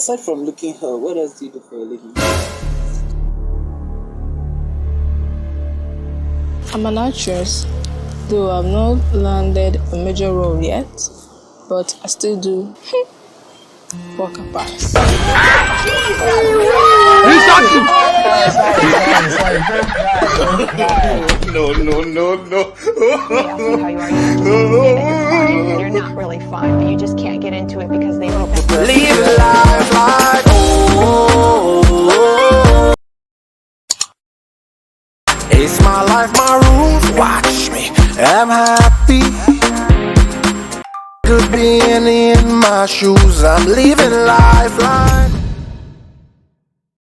aside from looking her, what else do you do for a living? I'm an actress, though I've not landed a major role yet, but I still do walk a pass. No. Ask you how you are, you just say that you're fine, and you're not really fine, but you just can't get into it because they won't. Live life like it's my life, my rules. Watch me, I'm happy. Could be in my shoes. I'm living life like